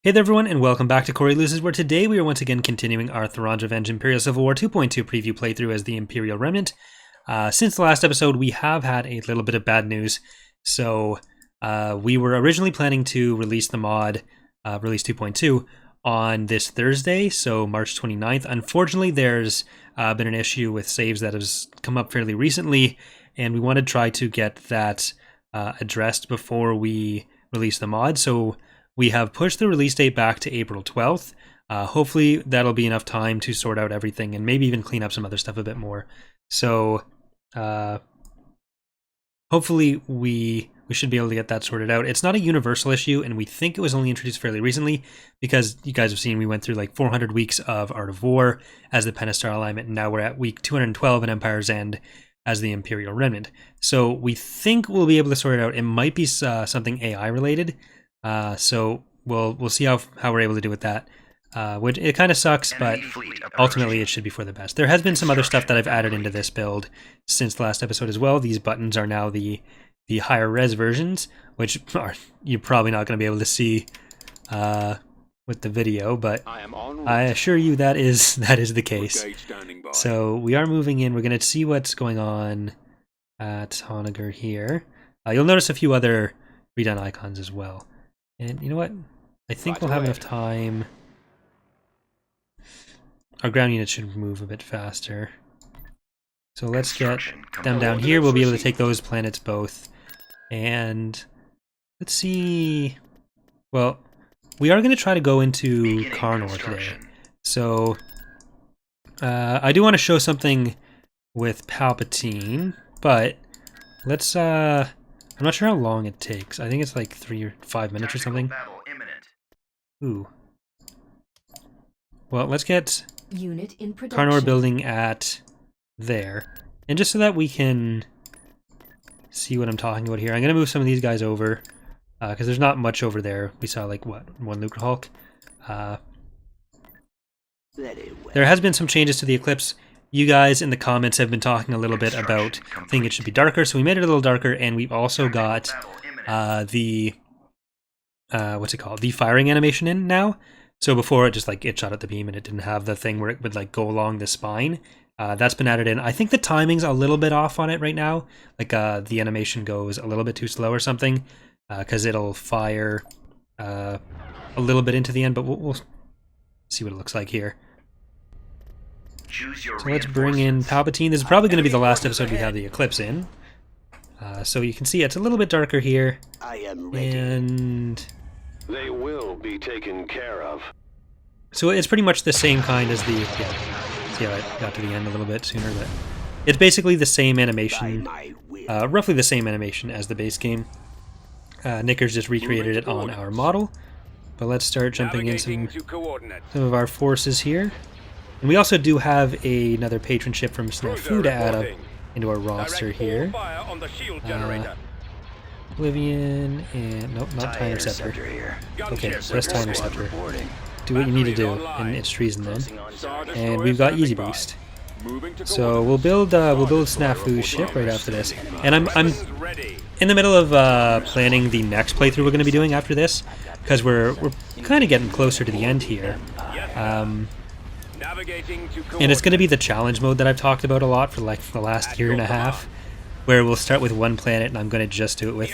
Hey there everyone, and welcome back to Corey Loses, where today we are once again continuing our Thrawn Revenge Imperial Civil War 2.2 preview playthrough as the Imperial Remnant. Since the last episode, we have had a little bit of bad news. So we were originally planning to release the mod, release 2.2, on this Thursday, so March 29th. Unfortunately, there's been an issue with saves that has come up fairly recently, and we want to try to get that addressed before we release the mod. So we have pushed the release date back to April 12th. Hopefully that'll be enough time to sort out everything and maybe even clean up some other stuff a bit more. So hopefully we should be able to get that sorted out. It's not a universal issue, and we think it was only introduced fairly recently because you guys have seen we went through like 400 weeks of Art of War as the Pentastar alignment, and now we're at week 212 in Empire's End as the Imperial Remnant. So we think we'll be able to sort it out. It might be something AI related. So we'll see how we're able to do with that. Which it kind of sucks, but ultimately it should be for the best. There has been some other stuff that I've added into this build since the last episode as well. These buttons are now the higher res versions, which you're probably not going to be able to see with the video, but I assure you that is the case. So we are moving in. We're going to see what's going on at Honegger here. You'll notice a few other redone icons as well. And you know what? I think we'll have enough time. Our ground unit should move a bit faster. So let's get them down here. We'll be able to take those planets both. And let's see. Well, we are going to try to go into Karnor today. So I do want to show something with Palpatine, but let's I'm not sure how long it takes. I think it's like 3 or 5 minutes or something. Ooh. Well, let's get Karnor building at there. And just so that we can see what I'm talking about here, I'm going to move some of these guys over. Because there's not much over there. We saw like, what, one Lucre Hulk? There has been some changes to the Eclipse. You guys in the comments have been talking a little bit about thinking it should be darker, so we made it a little darker, and we've also got the what's it called? The firing animation in now. So before it shot at the beam and it didn't have the thing where it would like go along the spine. That's been added in. I think the timing's a little bit off on it right now. Like the animation goes a little bit too slow or something, because it'll fire a little bit into the end, but we'll see what it looks like here. So let's bring in Palpatine. This is probably going to be the last episode we have the Eclipse in. So you can see it's a little bit darker here. I am ready. And they will be taken care of. So it's pretty much the same kind as the... Yeah, see how I got to the end a little bit sooner, but it's basically the same animation. Roughly the same animation as the base game. Nicker's just recreated it on our model. But let's start jumping in some of our forces here. And we also do have another patron ship from Snafu to add up into our roster here. Oblivion and... Nope, not Time Receptor. Okay, press Time Receptor. Do what you need to do, and it's treason then. And we've got Easy Boost. So we'll build Snafu's ship right after this. And I'm in the middle of planning the next playthrough we're going to be doing after this, because we're kind of getting closer to the end here. And it's going to be the challenge mode that I've talked about a lot for like the last year and a half, where we'll start with one planet and I'm going to just do it with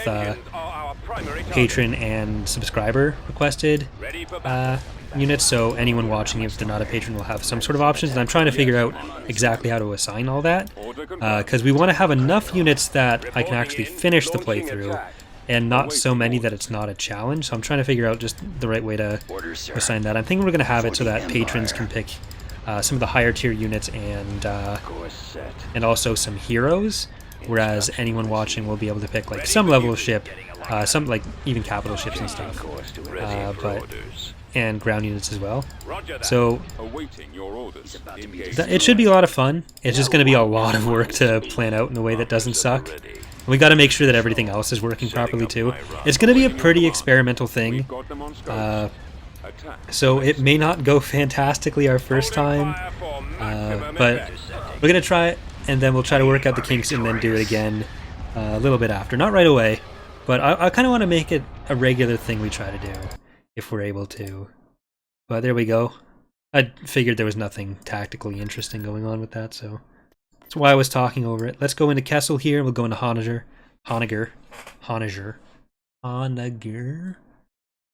patron and subscriber requested units, so anyone watching, if they're not a patron, will have some sort of options. And I'm trying to figure out exactly how to assign all that, because we want to have enough units that I can actually finish the playthrough, and not so many that it's not a challenge. So I'm trying to figure out just the right way to assign that. I think we're going to have it so that patrons can pick some of the higher tier units and also some heroes, whereas anyone watching will be able to pick like some level of ship, some like even capital ships and stuff, and ground units as well. So it should be a lot of fun. It's just going to be a lot of work to plan out in a way that doesn't suck. We got to make sure that everything else is working properly too. It's going to be a pretty experimental thing. So it may not go fantastically our first time, but we're going to try it, and then we'll try to work out the kinks and then do it again a little bit after. Not right away, but I kind of want to make it a regular thing we try to do. if we're able to. But there we go. I figured there was nothing tactically interesting going on with that, so that's why I was talking over it. Let's go into Kessel here. We'll go into Honegger.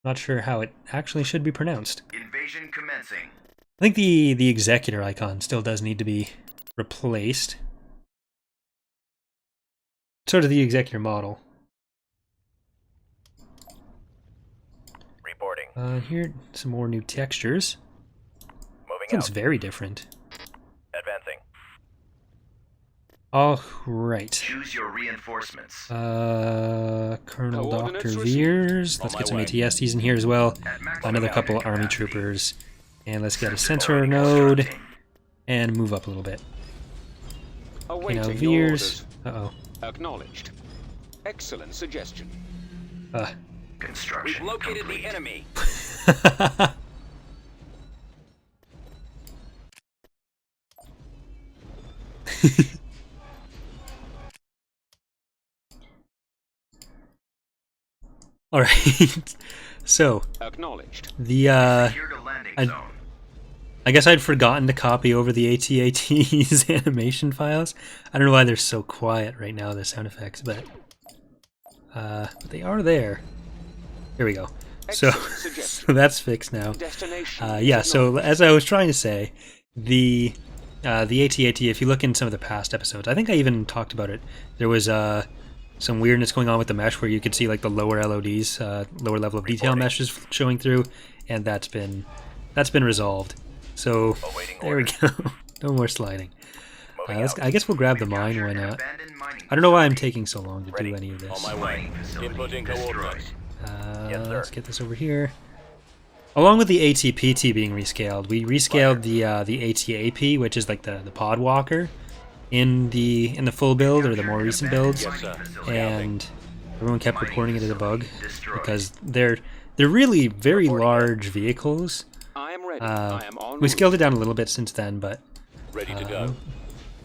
Not sure how it actually should be pronounced. Invasion commencing. I think the Executor icon still does need to be replaced. Sort of the Executor model. Reporting. Here, some more new textures. Moving Sounds out. very different. Advancing. Alright. Choose your reinforcements. Colonel Coordinates Dr. received. Veers. On Let's my get some way. ATSTs in here as well. At maximum Another couple mounting Army capacity. Troopers. And let's get a Sensor sensor already node. constructing. And move up a little bit. Awaiting Now your Veers. orders. Uh-oh. Acknowledged. Excellent suggestion. Construction complete. enemy. Alright. So, Acknowledged. the, Secured a landing I- zone. I guess I'd forgotten to copy over the AT-AT's animation files. I don't know why they're so quiet right now, the sound effects, but they are there. Here we go. So, Excellent suggestion. so that's fixed now. Destination. Yeah, so as I was trying to say, the AT-AT, if you look in some of the past episodes, I think I even talked about it, there was some weirdness going on with the mesh where you could see like the lower LODs, lower level of detail meshes showing through, and that's been resolved. So Awaiting there we orders. go. No more sliding. Moving out. I guess we'll grab the We've mine. Why captured an not? abandoned mining I don't know why I'm facility. taking so long to do any of this. way. Mining facility Inputting destroyed. coordinates. Yes, sir. Let's get this over here. Along with the ATPT being rescaled, we rescaled the ATAP, which is like the pod walker, in the full build or the more recent builds, Yes, sir. and everyone kept reporting it as a bug because they're really very large vehicles. I am ready. I am en We route. scaled it down a little bit since then, but Ready to I go. don't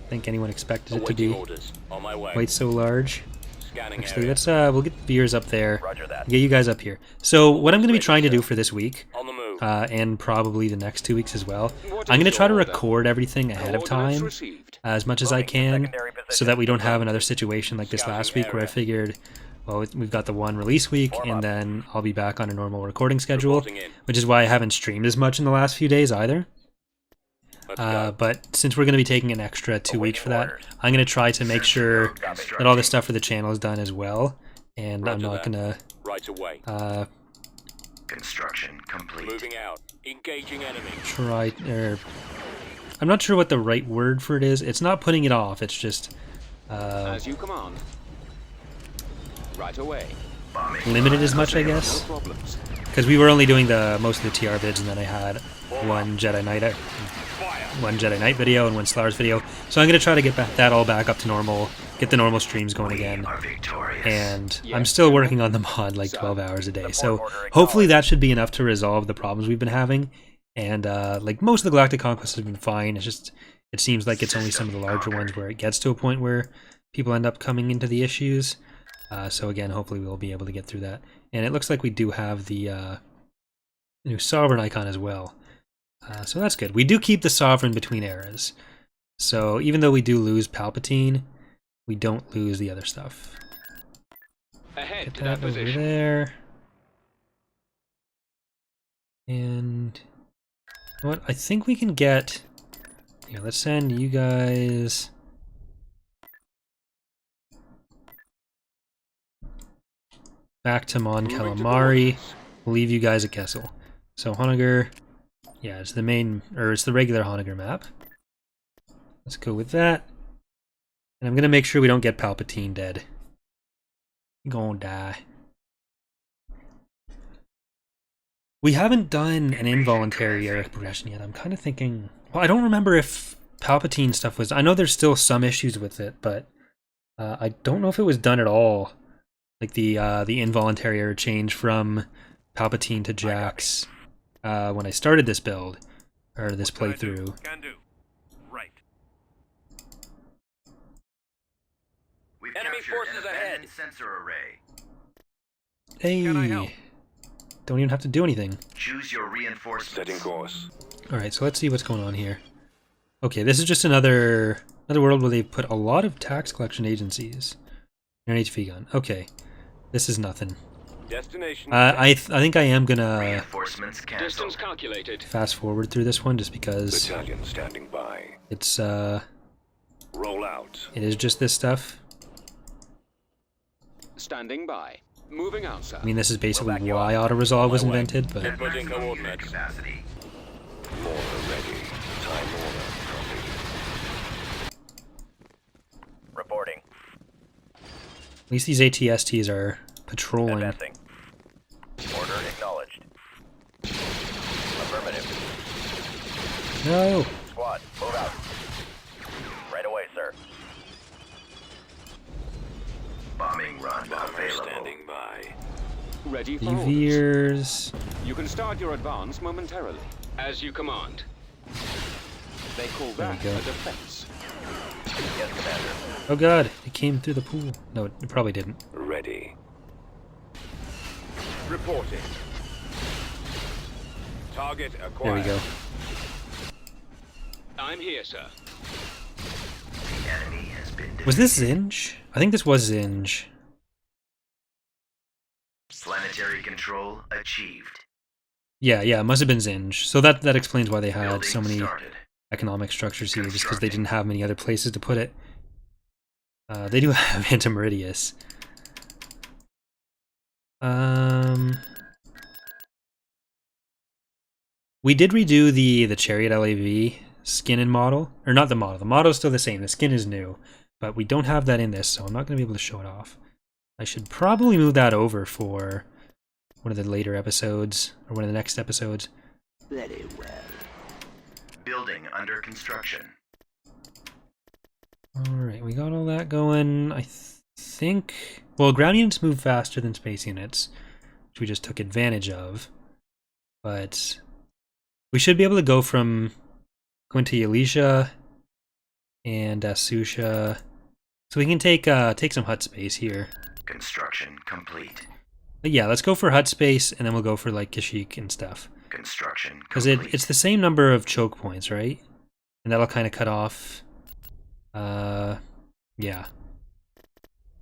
think anyone expected it to Awaiting be orders. On my way. quite so large. Scanning Actually, area. let's we'll get Veers up there. Roger that. Get you guys up here. So what I'm going to be trying to do for this week, On the move. and probably the next 2 weeks as well, What I'm going to is try to your order? record everything ahead of Coordinates time received. as much as I can, secondary so position. that we don't have another situation like this Scouting last week where I area. figured, well, we've got the one release week, Form and up. then I'll be back on a normal recording schedule, Reporting in. which is why I haven't streamed as much in the last few days either. Let's go. But since we're going to be taking an extra 2 weeks for that, orders. I'm going to try to make sure Constructing. that all the stuff for the channel is done as well, and I'm Roger not that. going Right away. to Construction complete. Moving out. Engaging enemy. try, I'm not sure what the right word for it is. It's not putting it off, it's just As you command. Right away. Bombing. limited as much, I No guess. problems. Because we were only doing most of the TR vids, and then I had one Jedi Knight video and one Slars video. So I'm going to try to get that all back up to normal, get the normal streams going again. Are victorious. And I'm Yes, still General. working on the mod like 12 hours a day. So order hopefully that should be enough to resolve the problems we've been having. And like most of the Galactic Conquest has been fine. It's just, it seems like it's only some of the larger ones where it gets to a point where people end up coming into the issues. So again, hopefully we'll be able to get through that. And it looks like we do have the new Sovereign icon as well. So that's good. We do keep the Sovereign between eras. So even though we do lose Palpatine, we don't lose the other stuff. Ahead Get to that that over position. there. And you know what? I think we can get. Here, let's send you guys. Back to Mon Moving to Calamari. coordinates. We'll leave you guys at Kessel. So Honegger, yeah, it's the main, or it's the regular Honegger map. Let's go with that. And I'm gonna make sure we don't get Palpatine dead. He's gonna die. We haven't done an involuntary era progression yet. I'm kind of thinking. Well, I don't remember if Palpatine stuff was. I know there's still some issues with it, but I don't know if it was done at all. Like the involuntary era change from Palpatine to Jax when I started this build or this playthrough. Can do. Right. We've Enemy captured forces an ahead. abandoned sensor array. Hey, Can I help? don't even have to do anything. Choose your reinforcements. Setting course. Alright, so let's see what's going on here. Okay, this is just another world where they put a lot of tax collection agencies. An HV gun. Okay, this is nothing. Destination. I think I am gonna Reinforcements Distance canceled. calculated. fast forward through this one just because Battalion standing by. it's Roll out. it is just this stuff. Standing by. Moving out, sir. I mean, this is basically why auto resolve was invented, but Inputting Maximum unit coordinates. capacity. Order ready. Time order. Copy. Reporting. at least these ATSTs are patrolling. Advancing. Order acknowledged. Affirmative. No. Squad, move out. Right away, sir. Bombing run Bomber available. standing by. Ready for orders. UVers. You can start your advance momentarily. As you command. They call There we that go. a defense. Yes, Commander. Oh god, it came through the pool. No, it probably didn't. Ready. Reporting. Target acquired. There we go. I'm here, sir. The enemy has been Was this Zinj? I think this was Zinj. Planetary control achieved. Yeah, it must have been Zinj. So that explains why they had Building so many started. economic structures here, just because they didn't have many other places to put it. They do have Antimeridius. We did redo the Chariot LAV skin and model. Or not the model. The model's still the same. The skin is new. But we don't have that in this, so I'm not going to be able to show it off. I should probably move that over for one of the later episodes, or one of the next episodes. Very well. Building under construction. Alright, we got all that going. I think... Well, ground units move faster than space units, which we just took advantage of. But we should be able to go from going to Yalisha and Asusha. So we can take some hut space here. Construction complete. But yeah, let's go for hut space, and then we'll go for like Kashyyyk and stuff. Construction Because complete. it's the same number of choke points, right? And that'll kind of cut off... yeah.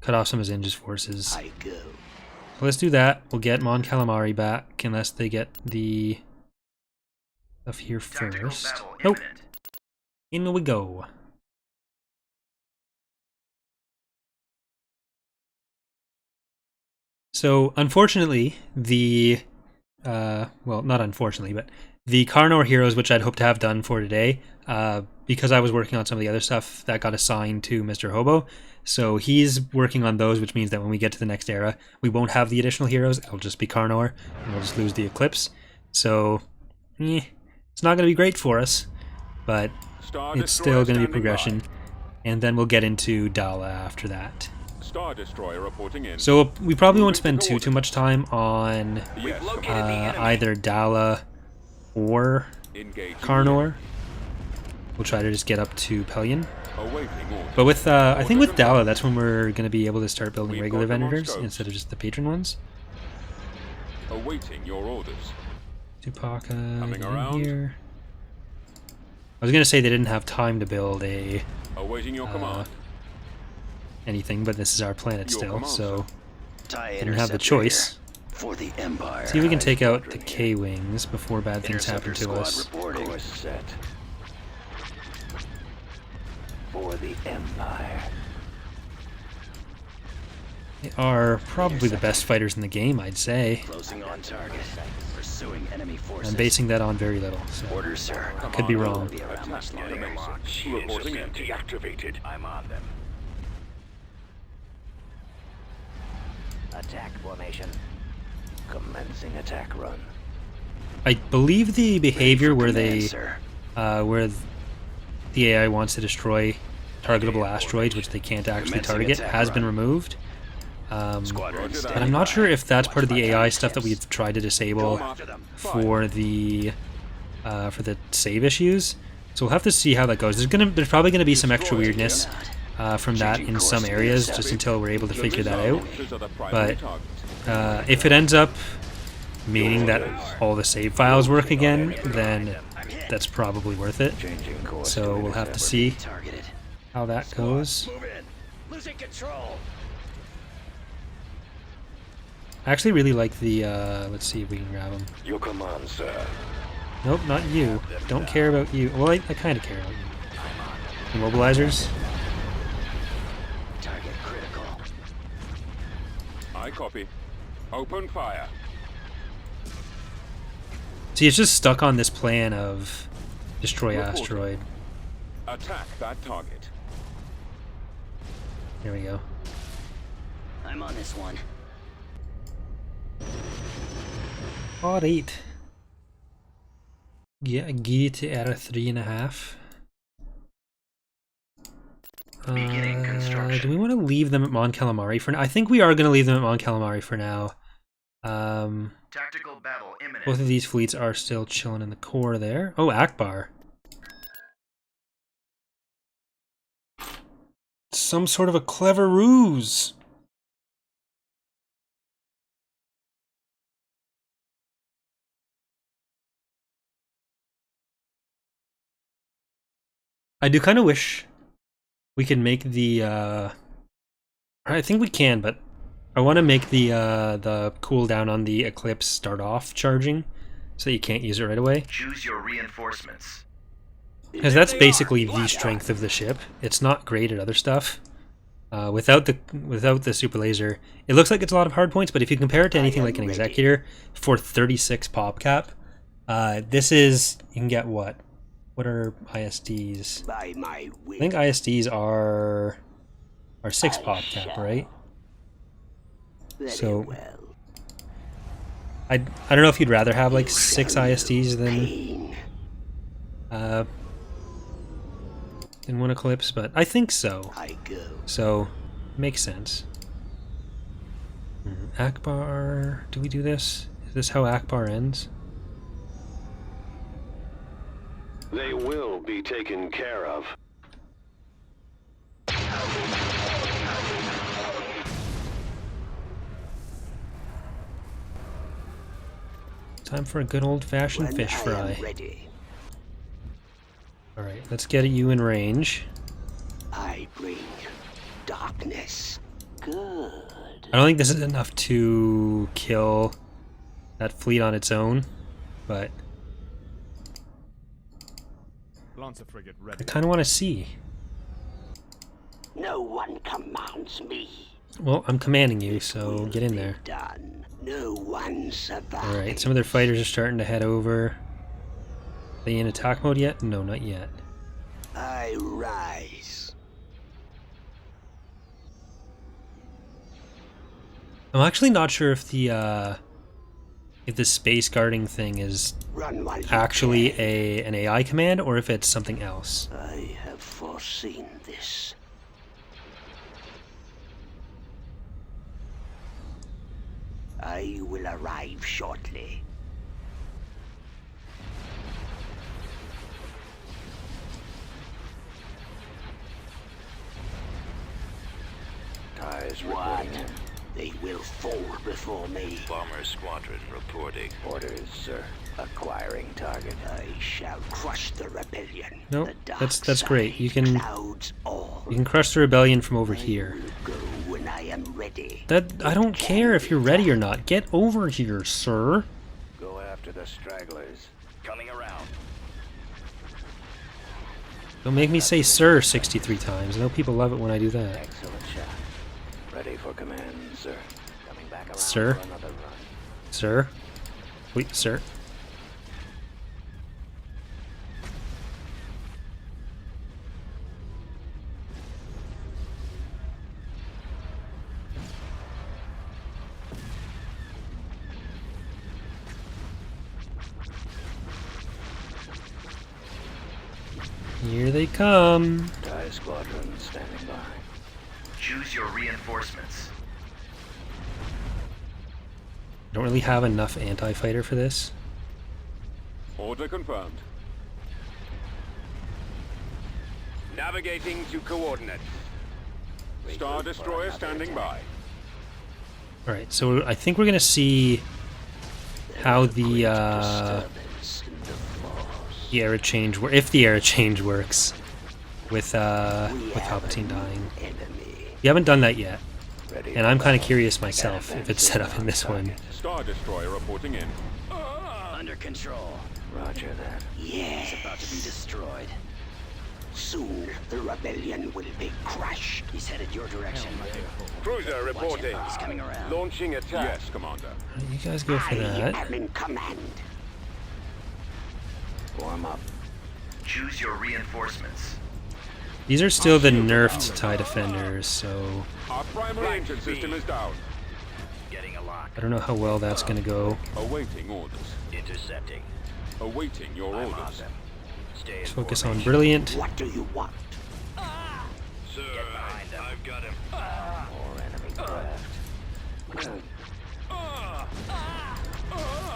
Cut off some of Zinj's forces. I go. So let's do that. We'll get Mon Calamari back, unless they get the stuff here Tactical first. battle Nope. imminent. In we go. So, unfortunately, well, not unfortunately, but the Karnor heroes, which I'd hoped to have done for today, because I was working on some of the other stuff, that got assigned to Mr. Hobo. So he's working on those, which means that when we get to the next era, we won't have the additional heroes. It'll just be Karnor, and we'll just lose the Eclipse. So, it's not going to be great for us, but Star it's Destroyer still going to be standing progression. by. And then we'll get into Dala after that. Star Destroyer reporting in. So we probably won't spend too much time on Yes, either Dala or engaging Karnor. We'll try to just get up to Pelion. Awaiting orders. But with I think with Dala, that's when we're going to be able to start building We've regular got them on vendors scopes. instead of just the patron ones. Awaiting your orders. Tupaka Coming in around. here. I was going to say they didn't have time to build a Awaiting your command. anything, but this is our planet Your still, command, so TIE didn't have the choice. For the Empire. See if we can take out the K-Wings before bad things happen to us. Reporting. Course set. For the Empire. They are probably the best fighters in the game, I'd say. Closing on target. Pursuing enemy forces. I'm basing that on very little, so Orders, sir. could be wrong. Attack on the base. Reporting in. Deactivated. I'm on them. Attack formation. Commencing attack run. I believe the behavior where they, Sir. where the AI wants to destroy targetable asteroids, which they can't actually Commencing target, attack has been run. removed. Squadron Roger that. But I'm not sure if that's part of the AI stuff that we've tried to disable for the save issues. So we'll have to see how that goes. There's probably gonna be some extra weirdness from that in some areas, just until we're able to figure that out. But if it ends up meaning that all the save files work again, then that's probably worth it. Changing course. So we'll have to see Targeted. how that goes. Move in. Losing control. I actually really like the, let's see if we can grab him. Your command, sir. Nope, not you. Don't care about you. Well, I kind of care about you. Immobilizers. Target critical. I copy. Open fire. See, it's just stuck on this plan of destroy asteroid. Attack that target. There we go. I'm on this one. Alright. Yeah, get to at a 3.5. Beginning construction. Do we want to leave them at Mon Calamari for now? I think we are going to leave them at Mon Calamari for now. Tactical battle imminent. Both of these fleets are still chilling in the core there. Oh, Akbar. Some sort of a clever ruse. I do kind of wish we could make the, I think we can, but I want to make the cooldown on the Eclipse start off charging, so you can't use it right away. Choose your reinforcements. Because that's basically the strength of the ship. It's not great at other stuff. Without the super laser, it looks like it's a lot of hard points, but if you compare it to anything like an Executor for 36 pop cap, this is, you can get what? What are ISDs? By my I think ISDs are 6 pop cap, right? So I don't know if you'd rather have like 6 ISDs than one Eclipse, but I think so. I go. So makes sense. Akbar, do we do this? Is this how Akbar ends? They will be taken care of. Time for a good old-fashioned fish fry. Ready. Alright, let's get you in range. I bring darkness. Good. I don't think this is enough to kill that fleet on its own, but I kind of want to see. No one commands me. Well, I'm commanding you, so get in there. Done. No one survives. Alright, some of their fighters are starting to head over. Are they in attack mode yet? No, not yet. I rise. I'm actually not sure if the space guarding thing is Run while you actually can. an AI command or if it's something else. I have foreseen this. I will arrive shortly. Ties What? reporting. They will fall before me. Bomber squadron reporting. Orders, sir. Acquiring target. I shall crush the rebellion. Nope, The dark that's great. side You can clouds all. crush the rebellion from over here. I will go when I am ready. That I don't care if you're ready or not. Get over here, sir. Go after the stragglers. Coming around. Don't make me say sir 63 times. I know people love it when I do that. Excellent shot. Ready for command, sir. Coming back around Sir? for another run. Sir? Wait, sir? Here they come. TIE squadron standing by. Choose your reinforcements. Don't really have enough anti-fighter for this. Order confirmed. Navigating to coordinates. Star Destroyer standing by. Alright, so I think we're gonna see how the era change, if the era change works with Palpatine dying. We haven't done that yet, and I'm kind of curious myself if it's set up in this one. Star Destroyer reporting in. Under control. Roger that. It's about to be destroyed. Soon the rebellion will be crushed. He's headed your direction. Cruiser reporting. He's coming around. Launching attack. Yes, Commander. You guys go for I that. am in command. Form up. Choose your reinforcements. These are still the nerfed TIE Defenders, so Our primary engine system is down. Getting a lock. I don't know how well that's going to go. Awaiting orders. Intercepting. Awaiting your I'm on orders. them. Stay in Let's focus on formation. Brilliant. What do you want? Sir, get behind them. I've got him. More enemy craft.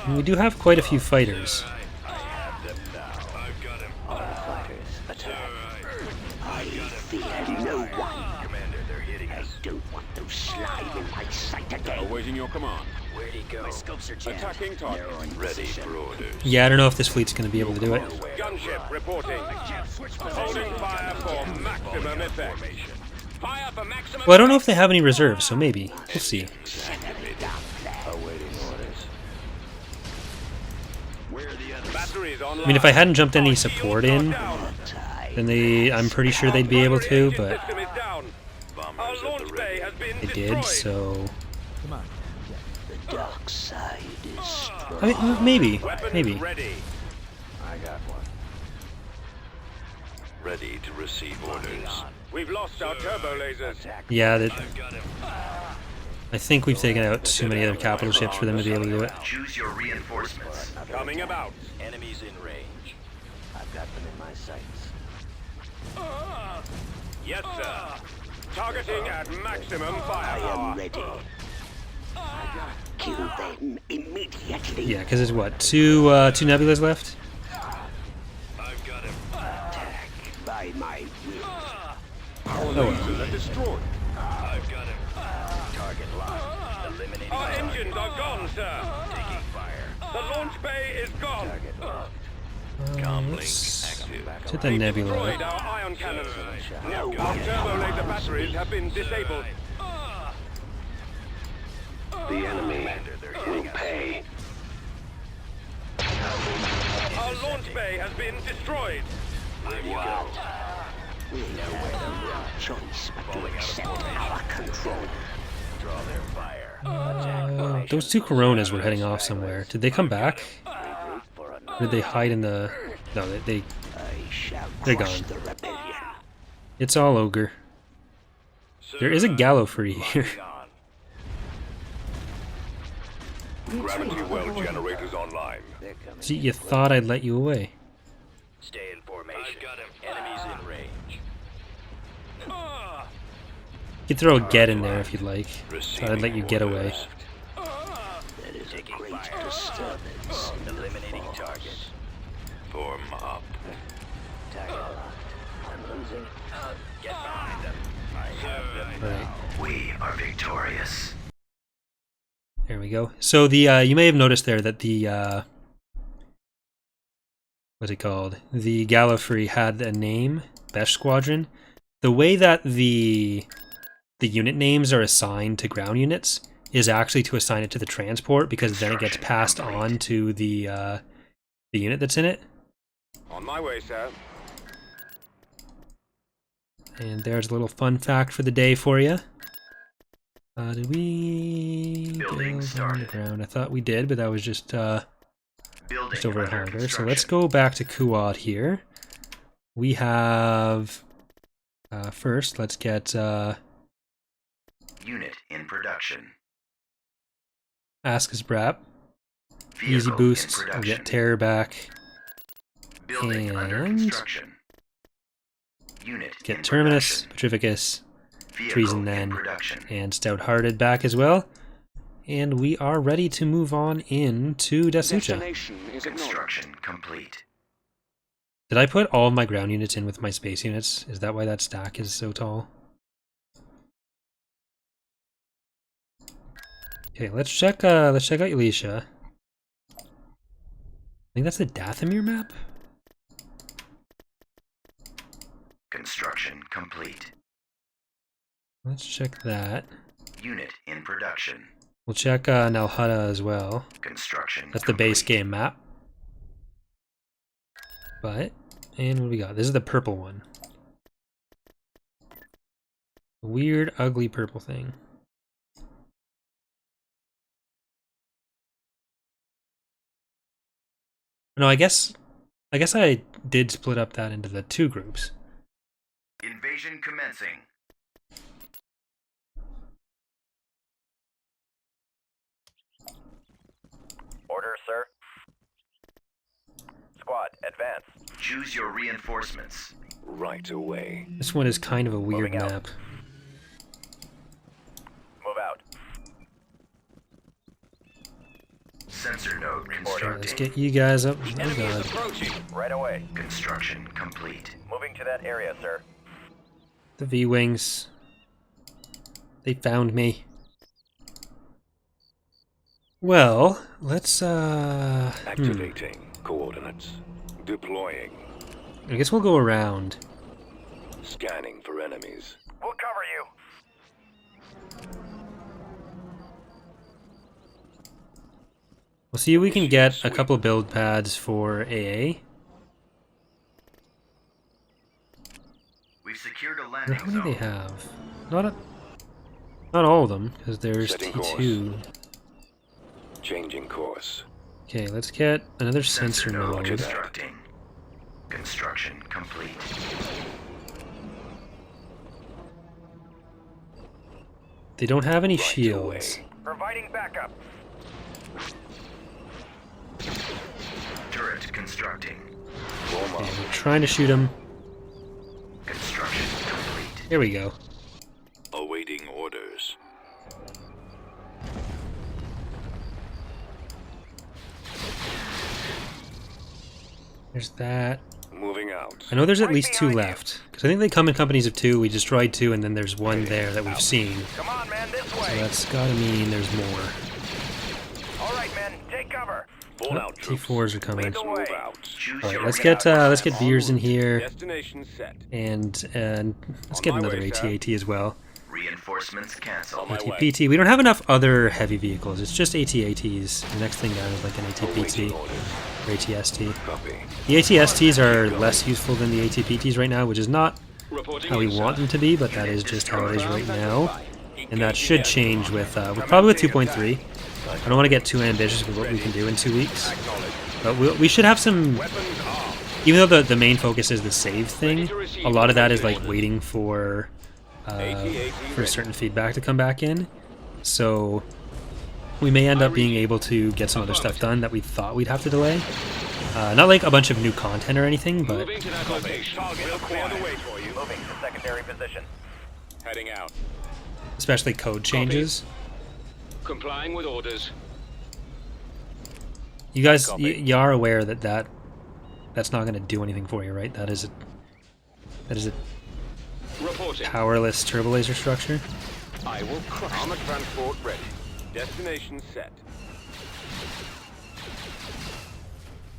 And we do have quite a few fighters. I have them now. I've got him. All fighters attack. I fear no one. Commander, they're hitting I us. don't want to slide in my sight again. Awaiting your command. Where'd he go? My scopes are jammed. Attacking target. Narrowing Ready position. for orders. Yeah, I don't know if this fleet's going to be able to do it. Gunship reporting. Holding fire for maximum effect. Fire for maximum. Well, I don't know if they have any reserves, so maybe. We'll see. Awaiting orders. Where are the others? Batteries online. I mean, if I hadn't jumped any support in, then I'm pretty sure they'd be able to, but System is down. Our launch bay has been they destroyed. did, so... The dark side is strong. I mean, maybe. Weapons Maybe. ready. I got one. Ready to receive orders. We've lost our turbo lasers. Yeah, that, Got him. I think we've taken out too many other capital ships for them to be able to do it. Choose your reinforcements. Coming about. Enemies in range. I've got them in my sights. Yes, sir. Targeting at maximum I firepower. am ready. Kill them immediately. Yeah, because there's what, two nebulas left? I've got him. Attack by my will. Our Oh, lasers are destroyed. I've got him. Target locked. Eliminating Our target. engines are gone, sir. Taking fire. The launch bay is gone. Let's hit the nebula. Destroyed our ion cannons. Our turbo laser batteries have been disabled. The enemy will pay. Our launch bay has been destroyed. We know no choice but to accept our control. Draw their fire. Those two Coronas were heading off somewhere. Did they come back? For Or did they hide in the... No, they I shall They're crush gone. the rebellion. it's all ogre. There is a Gallifrey here. Gravity well generators online. See, you thought I'd let you away. Stay in formation. I've got him. Enemies in range. You could throw a get in there if you'd like. Thought I'd let you get away. There is a Taking great fire. disturbance. Eliminating target. Form up. Target locked. I'm losing. Get behind them. I have them. Alright, We are victorious. there we go. So the you may have noticed there that the what's it called? The Gallifrey had a name, Besh Squadron. The way that the unit names are assigned to ground units is actually to assign it to the transport, because then it gets passed on to the unit that's in it. On my way, sir. And there's a little fun fact for the day for you. Did we Building build on the started. ground? I thought we did, but that was just Building over a under hunger. So let's construction. go back to Kuat here. We have first. Let's get Unit in production. Askus Brap. Easy Vehicle in boost. We'll production. get Terror back. Building under and- construction. Unit Get in Terminus, production. Petrificus, Vehicle Treason in then, production. and Stout-Hearted back as well. And we are ready to move on into Dasucha. Construction complete. Did I put all of my ground units in with my space units? Is that why that stack is so tall? Okay, let's check out Elisha. think that's the Dathomir map? Construction complete. Let's check that. Unit in production. We'll check Nalhutta as well. Construction That's the base complete. game map. But, and what do we got? This is the purple one. Weird, ugly purple thing. No, I guess I did split up that into the two groups. Invasion commencing. Order, sir. Squad, advance. Choose your reinforcements. Right away. This one is kind of a weird Moving out. map. Move out. Sensor node Let's constructing. get you guys up. Oh Enemy is god. approaching. Right away. Construction complete. Moving to that area, sir. The V-Wings. They found me. Well, let's Activating coordinates. Deploying. I guess we'll go around. Scanning for enemies. We'll cover you. We'll see if we can get a couple build pads for AA. We've secured a Or landing how many they zone. have? Not all of them, because there's Setting T2. Changing course. Okay, let's get another sensor node. constructing. Construction complete. They don't have any Right shields. away. Providing backup. Turret constructing. Form Okay, up. we're trying to shoot them. Construction complete. Here we go. Awaiting orders. There's that. Moving out. I know there's at Right least two behind you. left. Because I think they come in companies of two. We destroyed two, and then there's one there that we've seen. Come on, man, this So way. that's gotta mean there's more. All right, men, take cover. Oh, Fallout troops. T4s are coming. Lead the way. Move out. Choose Alright, your let's get beers in here, Destination set. and let's On get my another way, sir. AT-AT as well. Reinforcements canceled. My way. AT-PT. We don't have enough other heavy vehicles. It's just AT-ATs. The next thing down is like an AT-PT Awaiting orders. or AT-ST. Copy. The AT-STs are less useful than the AT-PTs right now, which is not Reporting how we in, sir. want them to be, but that is just how it is right now. And that should change with probably with 2.3. I don't want to get too ambitious with what we can do in 2 weeks, Acknowledged. but we should have some. Weapons armed. Even though the main focus is the save thing, a lot of that is like waiting for certain feedback to come back in. So we may end up being able to get some other stuff done that we thought we'd have to delay. Not like a bunch of new content or anything, but Moving to that location. Target will clear the way for you. Moving to secondary position. Heading out. especially code changes. Complying with orders. You guys, Copy. you are aware that that's not going to do anything for you, right? That is a Reporting. powerless turbo laser structure. I will crush. Armored transport ready. Destination set.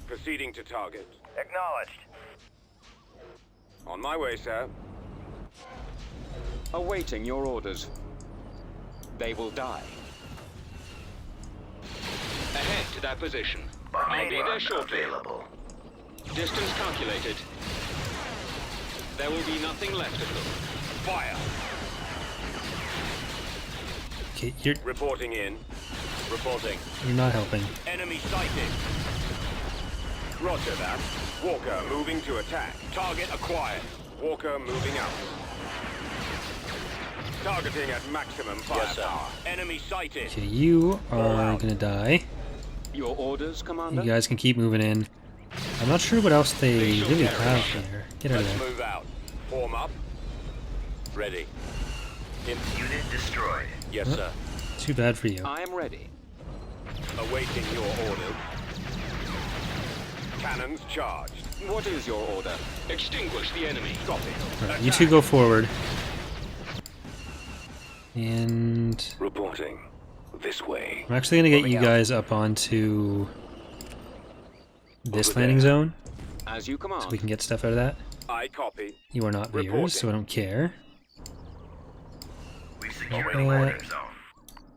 Proceeding to target. Acknowledged. On my way, sir. Awaiting your orders. They will die. Ahead to that position. I'll be there shortly. available. Distance calculated. There will be nothing left of them. Fire. Okay, Reporting in. Reporting. you're not helping. Enemy sighted. Roger that. Walker moving to attack. Target acquired. Walker moving out. Targeting at maximum firepower. Enemy sighted. Okay, you are gonna die. Your orders, Commander? You guys can keep moving in. I'm not sure what else they really have here. Get out of Let's there. move out. Form up. Ready. In. Unit destroyed. Yes, sir. Too bad for you. I am ready. Awaiting your orders. Cannons charged. What is your order? Extinguish the enemy. Copy. Alright, you two go forward. And Reporting. This way. I'm actually gonna get you guys up onto this Over landing there. zone, As you command. so we can get stuff out of that. I copy. You are not viewers, so I don't care. We've secured Uh, the landing zone.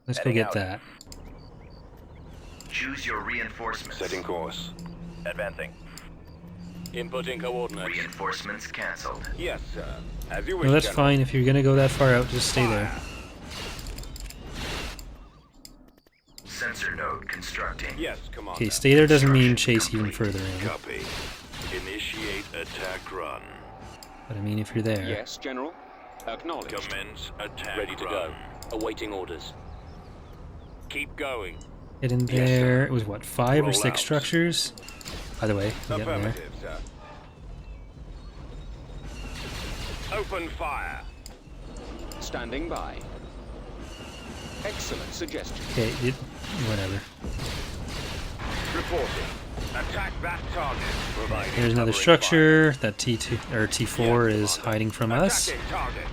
Let's go Heading get out. that. Choose your reinforcements. Setting course. Advancing. Inputting coordinates. Reinforcements cancelled. Yes, sir. As you wish, No, that's General. fine. If you're gonna go that far out, just stay there. Fire. Sensor node constructing. Yes, Commander. Okay, stay there doesn't mean chase even further in. Copy. Initiate attack run. But I mean, if you're there. Yes, General. Acknowledged. Commence attack Ready to run. go. Awaiting orders. Keep going. Get in Yes, sir. there. It was what, 5 or Roll 6 out. structures? By the way, we get in there. Affirmative, sir. Open fire. Standing by. Excellent suggestion. Okay, whatever. Reporting. Attack that target. Providing There's another covering structure that T2 or T4 Yes, is Commander. hiding from us. Attacking target.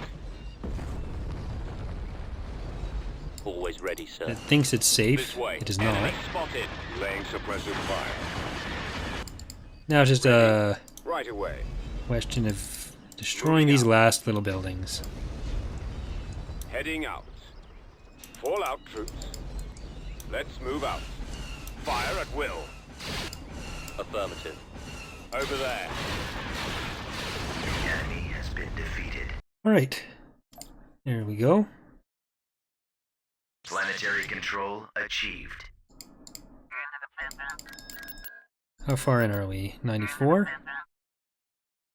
Always ready, sir. It thinks it's safe. This way. It is Enemy not. spotted. Laying suppressive fire. Now it's just a Right away. question of destroying these last little buildings. Heading out. Fall out, troops. Let's move out. Fire at will. Affirmative. Over there. The enemy has been defeated. Alright. There we go. Planetary control achieved. How far in are we? 94?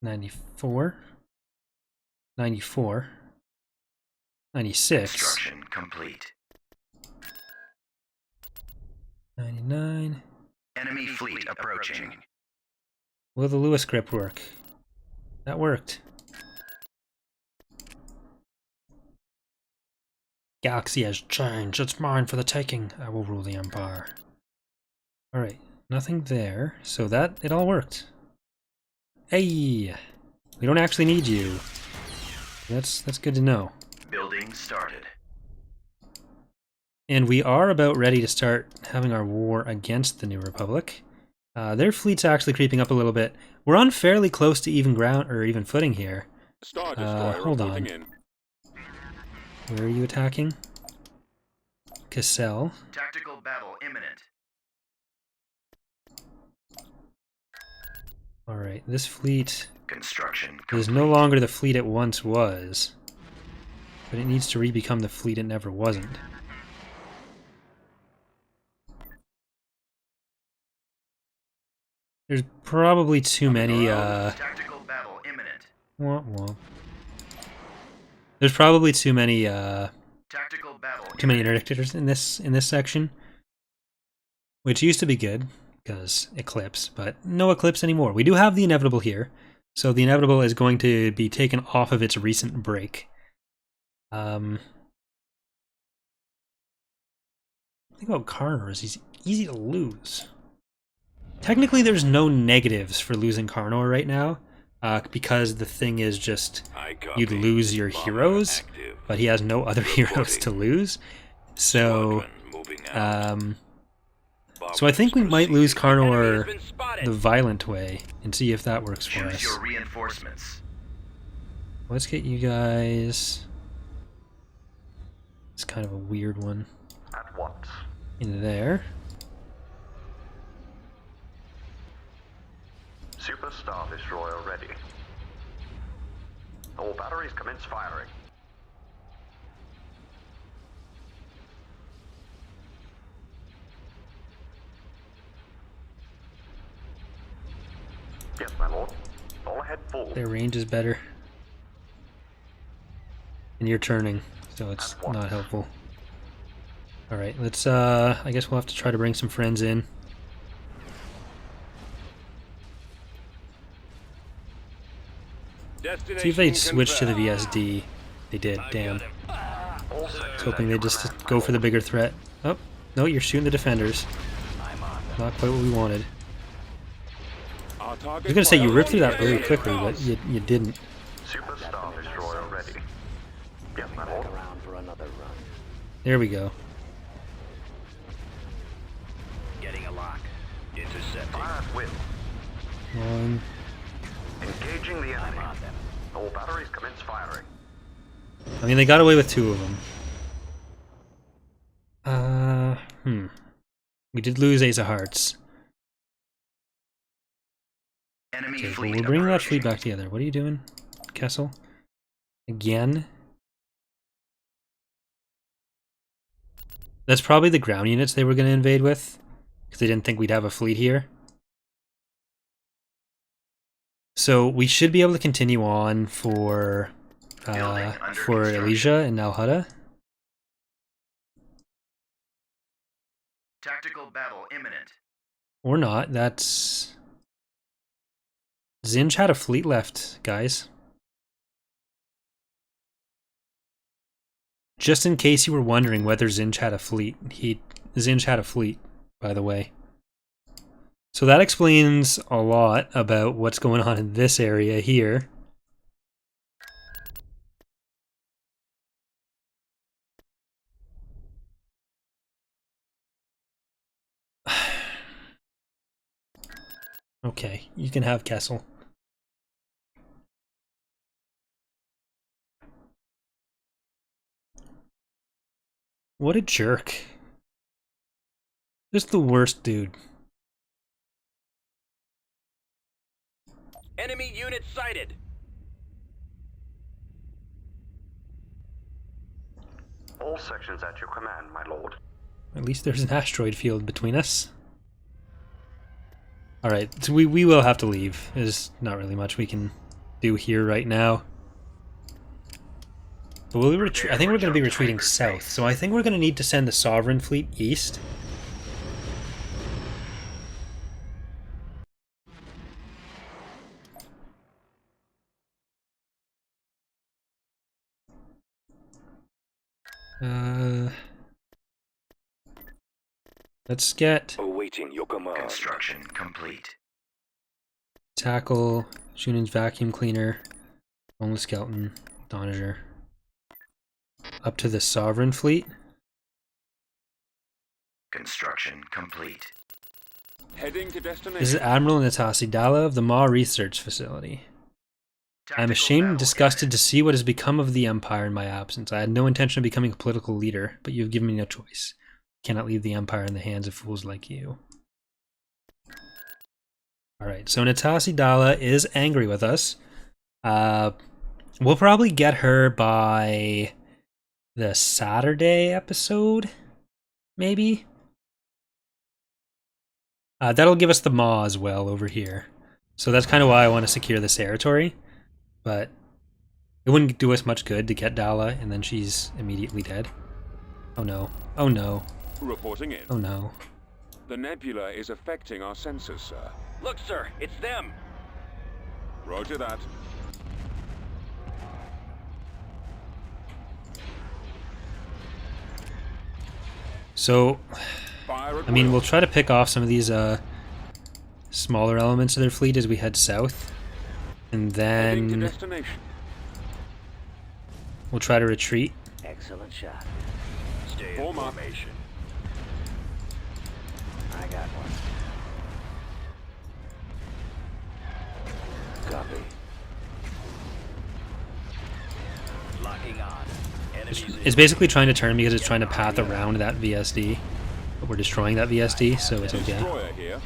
94? 94? 96? Construction complete. 99? Enemy fleet approaching. Will the Lewis script work? That worked. Galaxy has changed. It's mine for the taking. I will rule the Empire. Alright, nothing there. So it all worked. Hey! We don't actually need you. That's good to know. Building started. And we are about ready to start having our war against the New Republic. Their fleet's actually creeping up a little bit. We're on fairly close to even ground or even footing here. Star Destroyer Hold reporting on. in. Where are you attacking? Cassell. Tactical battle imminent. Alright, this fleet Construction is complete. no longer the fleet it once was. But it needs to re-become the fleet it never wasn't. There's probably too many, Tactical battle imminent. womp womp. There's probably too many, Tactical battle too many interdictators in this section. Which used to be good, because Eclipse, but no Eclipse anymore. We do have the Inevitable here, so the Inevitable is going to be taken off of its recent break. The thing about Karnor is he's easy to lose. Technically, there's no negatives for losing Karnor right now, because the thing is just I copy. you'd lose your Bomber heroes, active. but he has no other heroes to lose. So, Squadron moving out. so I think we might lose Enemy has Karnor been spotted. the violent way and see if that works for Choose us. your reinforcements. Let's get you guys. It's kind of a weird one At once. in there. Super Star Destroyer ready. All batteries commence firing. Yes, my lord. All ahead full. Their range is better. And you're turning, so it's not helpful. Alright, let's, I guess we'll have to try to bring some friends in. Destination See if they'd switch to the confirmed. VSD. They did, damn. All I was sectors hoping at they'd your just command, go my for the lord. bigger threat. Oh, no, you're shooting the defenders. Not quite what we wanted. Our target I was gonna say you fire ripped through that on really the quickly, enemy. but you didn't. Super Star Destroyer ready. Yes, my lord. Around for another run. There we go. Getting a lock. Intercept. Fire at will. One. Engaging the enemy. All batteries commence firing. I mean, they got away with 2 of them. We did lose Ace of Hearts. Enemy Okay, well, fleet we'll bring that approaching. fleet back together. What are you doing, Kessel? Again? That's probably the ground units they were going to invade with, because they didn't think we'd have a fleet here. So we should be able to continue on for Elysia and Nal Hutta. Tactical battle imminent. Or not. That's... Zinj had a fleet left, guys. Just in case you were wondering whether Zinj had a fleet, Zinj had a fleet, by the way. So that explains a lot about what's going on in this area here. Okay, you can have Kessel. What a jerk. Just the worst dude. Enemy unit sighted. All sections at your command, my lord. At least there's an asteroid field between us. Alright, so we will have to leave. There's not really much we can do here right now. But we'll I think we're going to be retreating south, so I think we're going to need to send the Sovereign fleet east. Let's get Awaiting your command. Construction complete. Tackle, Shunan's vacuum cleaner, Boneless Skeleton, Donager. Up to the Sovereign fleet. Construction complete. Heading to destination. This is Admiral Natasi Dalla of the Ma Research Facility. I am ashamed and disgusted to see what has become of the Empire in my absence. I had no intention of becoming a political leader, but you have given me no choice. I cannot leave the Empire in the hands of fools like you. Alright, so Natasi Dalla is angry with us. We'll probably get her by the Saturday episode, maybe? That'll give us the Maw as well over here. So that's kind of why I want to secure this territory. But it wouldn't do us much good to get Dalla and then she's immediately dead. Oh no. Oh no. Reporting in. Oh no. The nebula is affecting our sensors, sir. Look, sir, it's them. Roger that. So, Fire at I mean, will. we'll try to pick off some of these smaller elements of their fleet as we head south. And Heading to then destination. we'll try to retreat. Excellent shot. Stay in Form up. formation. I got one. Copy. Locking on. Enemies It's basically trying to turn because it's trying to path around that VSD. But we're destroying that VSD, so it's okay. Destroyer here.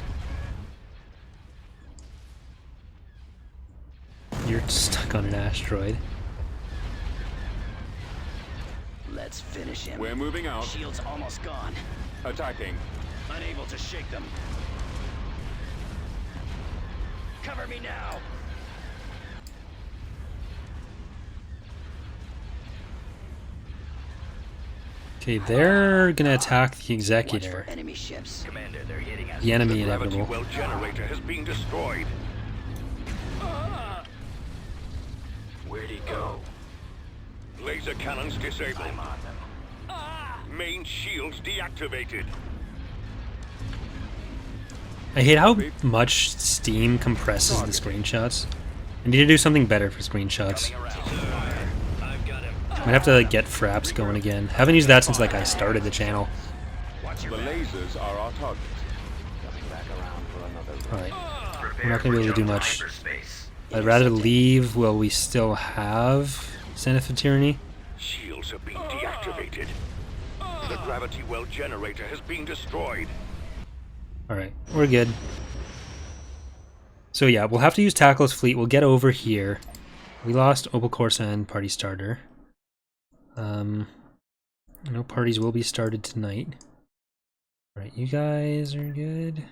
You're stuck on an asteroid. Let's finish him. We're moving out. Shield's almost gone. Attacking. Unable to shake them. Cover me now. Okay, they're gonna attack the Watch for Executor. enemy ships. Commander, they're hitting us. The enemy Gravity inevitable. well generator has been destroyed. Where'd he go? Laser cannons disabled. I'm on them. Main shields deactivated. I hate how much Steam compresses the screenshots. I need to do something better for screenshots. I've got him. Might have to get fraps going again. Haven't used that since like I started the channel. Watch The your back. lasers are our target. Coming back around for another Alright, we're not going to be able to do much. Hyperspace. I'd rather leave while we still have Zenith of Tyranny. Shields have been deactivated. The gravity well generator has been destroyed. Alright, we're good. So yeah, we'll have to use Tackle's fleet. We'll get over here. We lost Opal Corsa and Party Starter. No parties will be started tonight. Alright, you guys are good.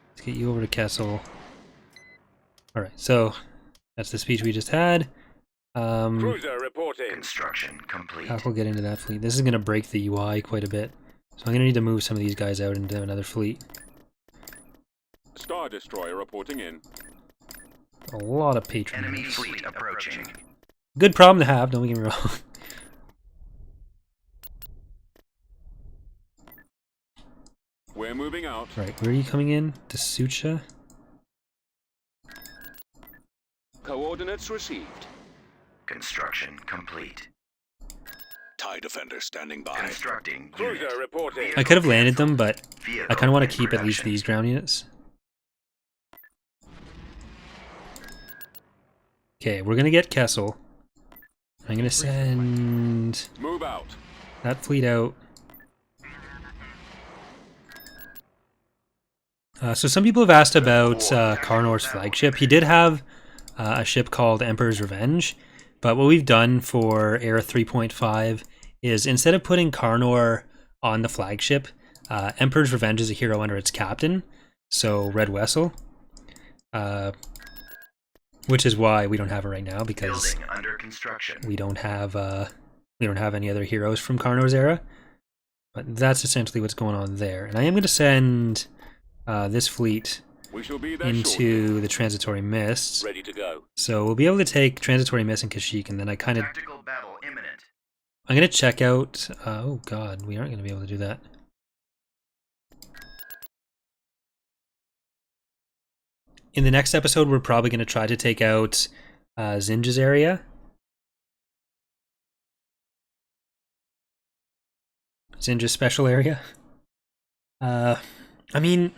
Let's get you over to Kessel. Alright, so that's the speech we just had. Cruiser reporting. Construction complete. Tackle get into that fleet. This is going to break the UI quite a bit. So I'm going to need to move some of these guys out into another fleet. Star Destroyer reporting in. A lot of patron Enemy units. fleet approaching. Good problem to have, don't get me wrong. We're moving out. Right, where are you coming in? To Sucha? Coordinates received. Construction complete. TIE Defender standing by. Constructing. Cruiser unit. reporting. I could have landed them, but Vehicle I kind of want in to keep at least production. these ground units. Okay, we're going to get Kessel. I'm going to send Move out. that fleet out. So some people have asked about Karnor's flagship. He did have a ship called Emperor's Revenge, but what we've done for Era 3.5 is instead of putting Karnor on the flagship, Emperor's Revenge is a hero under its captain, so Red Wessel, which is why we don't have it right now, because Building under construction. we don't have any other heroes from Karnor's era. But that's essentially what's going on there. And I am going to send this fleet We shall be there shortly. into the Transitory Mists. Ready to go. So we'll be able to take Transitory Mist and Kashyyyk, and then I'm Tactical battle imminent. going to check out... oh god, we aren't going to be able to do that. In the next episode, we're probably going to try to take out Zinja's area. Zinja's special area. I mean...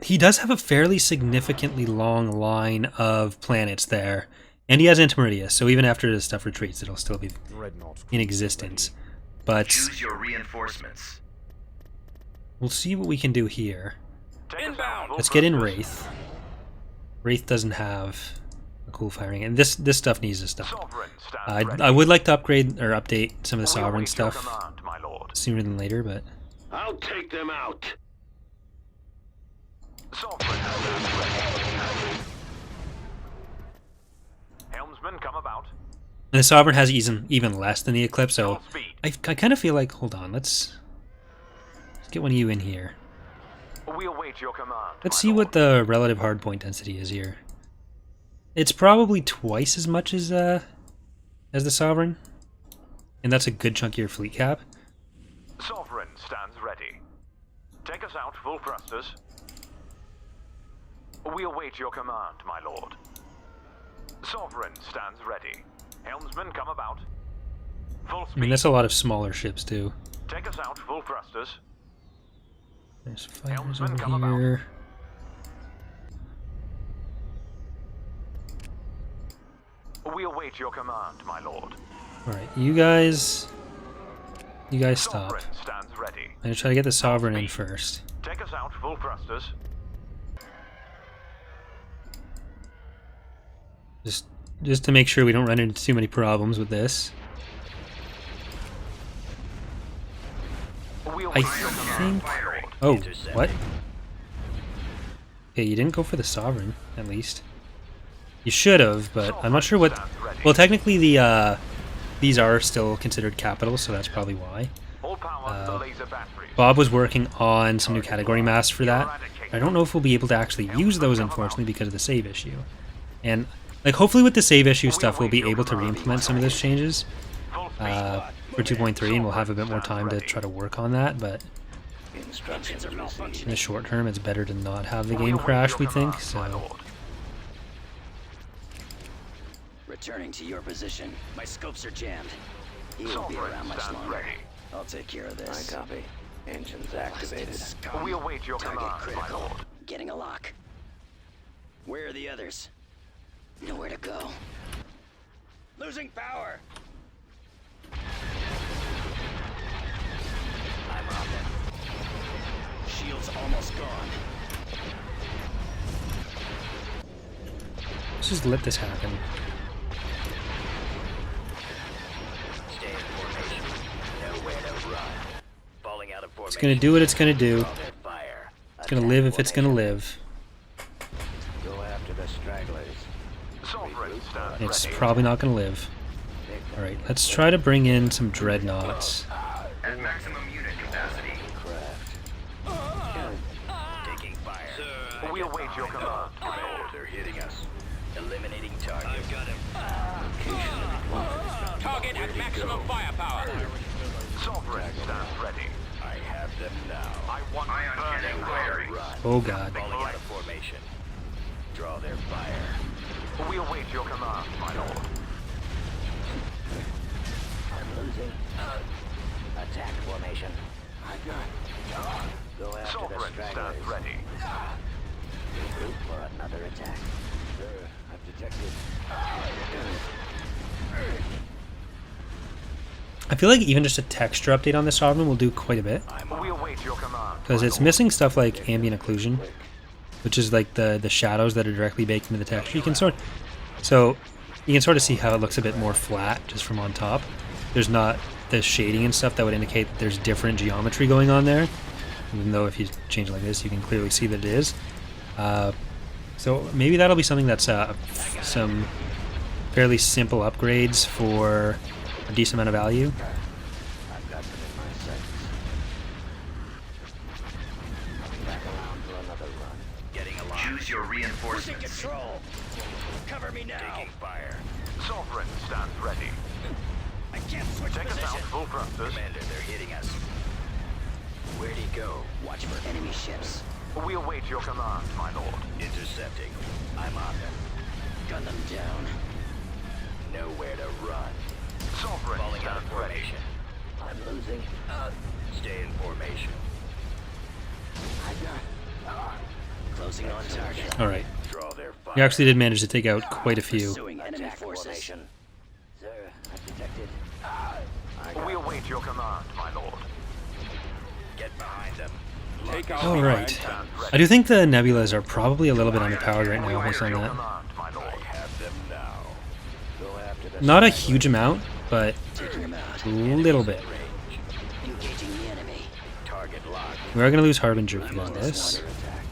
he does have a fairly significantly long line of planets there, and he has Antimeridius, so even after this stuff retreats, it'll still be in existence. But Choose your reinforcements. we'll see what we can do here. Inbound. Let's get in Wraith. Wraith doesn't have a cool firing, and this stuff needs to stop. I would like to upgrade or update some of the Sovereign stuff sooner than later, but I'll take them out. Helmsman, come about. and the Sovereign has even less than the Eclipse, so I kind of feel like, hold on, let's get one of you in here. We await your command. Let's see what the relative hardpoint density is here. It's probably twice as much as the Sovereign, and that's a good chunk of your fleet cap. Sovereign stands ready. Take us out, full thrusters. We await your command, my lord. Sovereign stands ready. Helmsman, come about. Full I mean, speed. that's a lot of smaller ships too. Take us out, full thrusters. There's fighters Helmsman, come over about. here. We await your command, my lord. Alright, you guys stop. Sovereign stands ready. I'm gonna try to get the Sovereign in first. Take us out, full thrusters. Just to make sure we don't run into too many problems with this. We I await your command, think... my lord. Oh, what? Okay, you didn't go for the Sovereign, at least. You should have, but I'm not sure what... Well, technically these are still considered capitals, so that's probably why. All power to the laser batteries. Bob was working on some new category masks for that. I don't know if we'll be able to actually use those, unfortunately, because of the save issue. And, like, hopefully with the save issue stuff, we'll be able to re-implement some of those changes for 2.3, and we'll have a bit more time to try to work on that, but Instructions received. in the short term, it's better to not have the game crash, we think, so... Returning to your position. My scopes are jammed. He won't be around much longer. I'll take care of this. I copy. Engines activated. We await your Target command, my critical. lord. Getting a lock. Where are the others? Nowhere to go. Losing power. I'm on them. Shield's almost gone. Let's just let this happen. Stay in formation. Nowhere to run. Falling out of formation. It's gonna do what it's gonna do. Draw their fire. It's gonna live if it's gonna live. Go after the stragglers. Sovereign stands It's ready. probably not gonna live. Alright, let's try to bring in some dreadnoughts. At maximum unit capacity. Craft. Taking fire. We await your command, my Commander, lord. they're hitting us. Eliminating target. I've got him. Target at maximum firepower. Sovereign stands ready. I have them now. I want Ion burning cannon glory. firing. Run. Oh god. Falling out of formation. Draw their fire. We await your command, my lord. I'm losing. Attack formation. I got. Go after the Sovereign stragglers. stands ready. Regroup for another attack. Sir, I've detected. I feel like even just a texture update on the Sovereign will do quite a bit. We await your command. Because it's missing stuff like ambient occlusion, which is like the shadows that are directly baked into the texture. You can sort of see how it looks a bit more flat just from on top. There's not the shading and stuff that would indicate that there's different geometry going on there. Even though if you change it like this, you can clearly see that it is. So maybe that'll be something that's some fairly simple upgrades for a decent amount of value. I've got them in my sights. Coming back around for another run. Getting a lock. Choose your reinforcements. Control. Cover me now. Taking fire. Sovereign stands ready. I can't switch Take us out, position. full thrusters. Commander, they're hitting us. Where'd he go? Watch for enemy ships. We await your command, my lord. Intercepting. I'm on them. Gun them down. Nowhere to run. Sovereign Falling out of stands ready. formation. I'm losing. Stay in formation. I got. Closing on target. Alright, Draw their fire. we actually did manage to take out quite a few. Pursuing enemy Attack forces. formation. Sir, I've detected. We await your command, my lord. Get behind them. Take out Alright. Stands I ready. do think the nebulas are probably a little bit underpowered right We now await based on your that. command, my lord. I have them now. Go after the Not a stragglers. huge amount, but Taking them out. a little bit. Range. Engaging the enemy. Target locked. We are going to lose Harbinger if we I'm do on this. Another attack.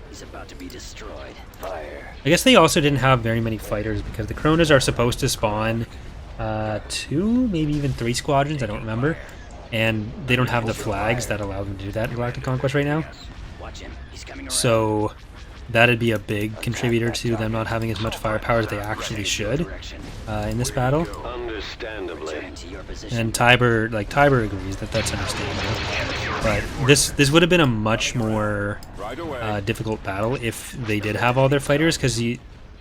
He's about to be destroyed. Fire. I guess they also didn't have very many fighters because the Kronas are supposed to spawn 2, maybe even 3 squadrons, I don't remember. And they don't have the flags that allow them to do that in Galactic Conquest right now. Watch him. He's coming around. So that'd be a big contributor to them not having as much firepower as they actually should Direction. in this battle. Understandably. Returning to your position. And Tiber agrees that that's understandable. But this would have been a much more Right away. difficult battle if they did have all their fighters, because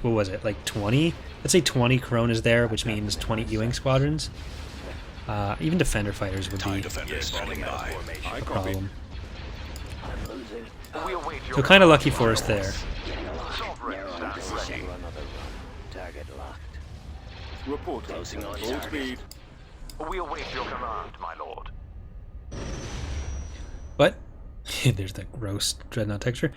what was it, like 20? Let's say 20 Coronas there, which means 20 Ewing squadrons. Even Defender fighters would be Falling out of formation. I a copy. problem. I'm losing. We await your So kind of lucky for us there. Getting a lock. Sovereign Narrowing stands position. ready. For another run. Target locked. Reporting. Closing on Full target. speed. We await your command, my lord. But there's the gross dreadnought texture.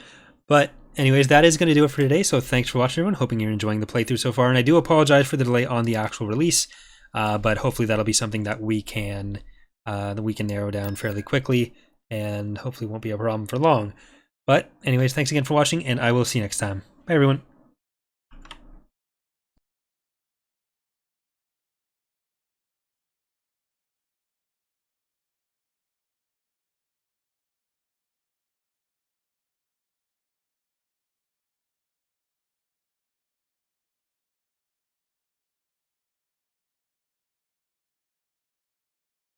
But anyways, that is going to do it for today. So thanks for watching, everyone. Hoping you're enjoying the playthrough so far. And I do apologize for the delay on the actual release. But hopefully that'll be something that we can narrow down fairly quickly, and hopefully won't be a problem for long. But anyways, thanks again for watching, and I will see you next time. Bye, everyone.